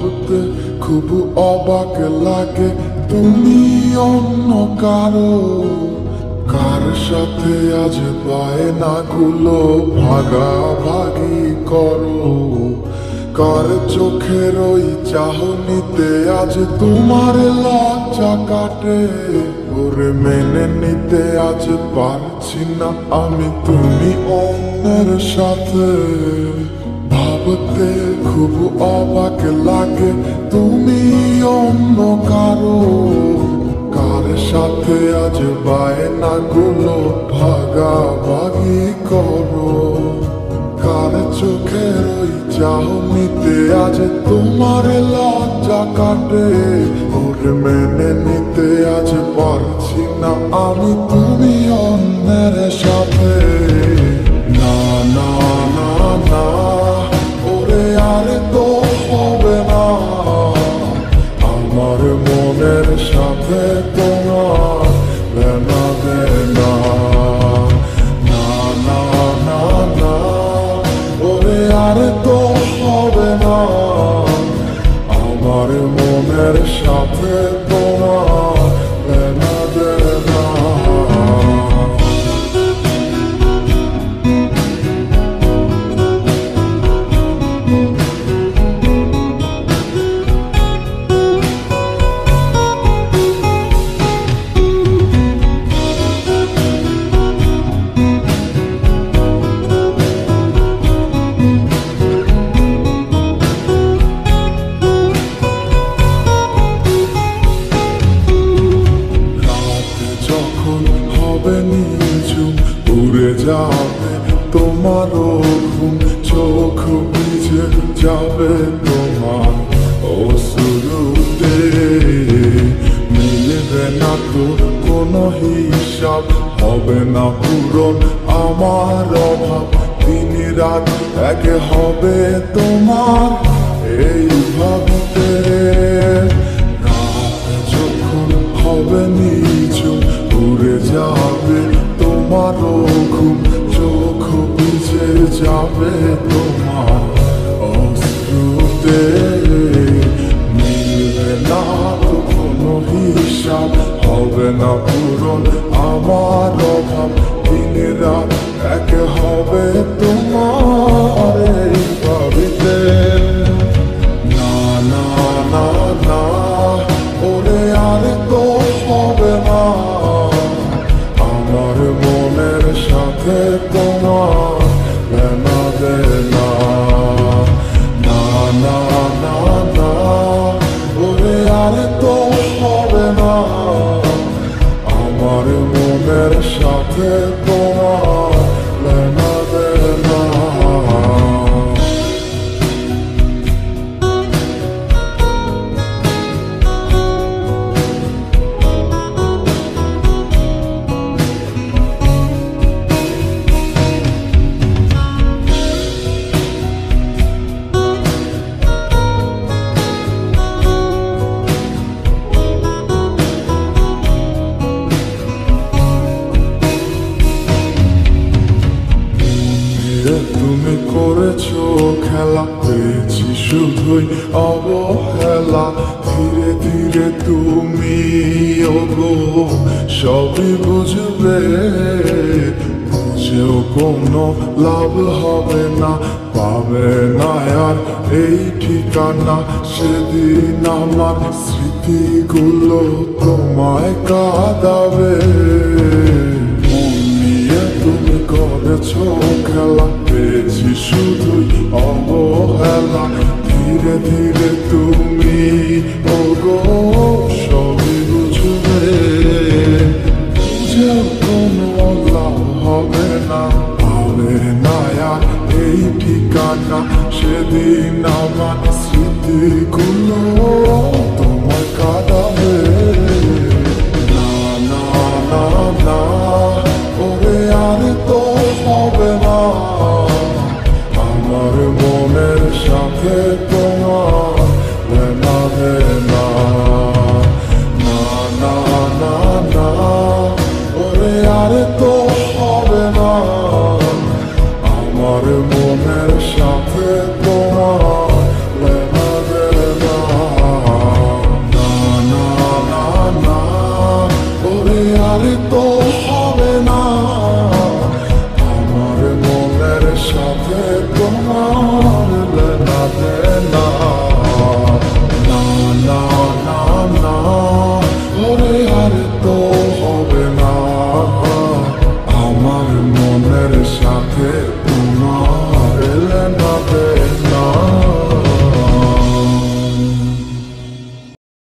ভাবতে খুব অবাক লাগে তুমি অন্য কারো, কার সাথে আজ বায়নাগুলো ভাগাভাগি করো, কার চোখের ওই চাহনিতে আজ তোমার লজ্জা কাটে। ওরে মেনে নিতে আজ পারছি না আমি তুমি অন্যের সাথে, ভাবতে খুব অবাক লাগে তুমি অন্য কারো, কার সাথে আজ বায়নাগুলো ভাগাভাগি করো, কার চোখের ওই চাহনিতে আজ তোমার লজ্জা কাটে। ওরে মেনে নিতে আজ পারছি না আমি তুমি অন্যের সাথে। না না না না, ওরে আর তো হবে না, আমার মনের সাথে তোমার লেনা দেনা। না না না না, ওরে আর তো হবে না, আমার মনের সাথে তোমার লেনা দেনা। উড়ে যাবে তোমারও ঘুম, চোখ ভিজে যাবে তোমার অশ্রুতে, মিলবে না তো কোনো হিসাব, হবে না পূরণ আমার অভাব, দিন রাত এক হবে তোমার এই ভাবতে। রাত যখন হবে নিঝুম উড়ে যাবে তোমারও ঘুম, চোখ ভিজে যাবে তোমার অশ্রুতে, মিলবে না তো কোনো হিসাব, হবে না পূরণ আমার অভাব, দিন রাত এক হবে তোমার এই ভাবিতে। না না না না, ওরে আর তো হবে না, আমার মনের সাথে তোমার লেনা দেনা। না না না না, ওরে আর তো হবে না, আমার মনের সাথে তোমার লেনা দেনা। তুমি করেছো খেলা, পেয়েছি শুধুই অবহেলা, ধীরে ধীরে তুমি ওগো সবই বুঝবে, বুঝেও কোনো লাভ হবে না, পাবে না আর এই ঠিকানা, সেদিন আমার স্মৃতিগুলো তোমায় কাঁদাবে। তুমি করেছো খেলা, পেয়েছি শুধুই অবহেলা, ধীরে ধীরে তুমি ওগো সবই বুঝবে, বুঝেও কোনো লাভ হবে না, পাবে না আর এই ঠিকানা, সেদিন আমার স্মৃতিগুলো তোমায় কাঁদাবে। না না না না, ওরে আর তো হবে না, আমার মনের সাথে তোমার লেনা দেনা। না না না না, ওরে আর তো হবে না, আমার মনের সাথে তোমার লেনা দেনা। সাথে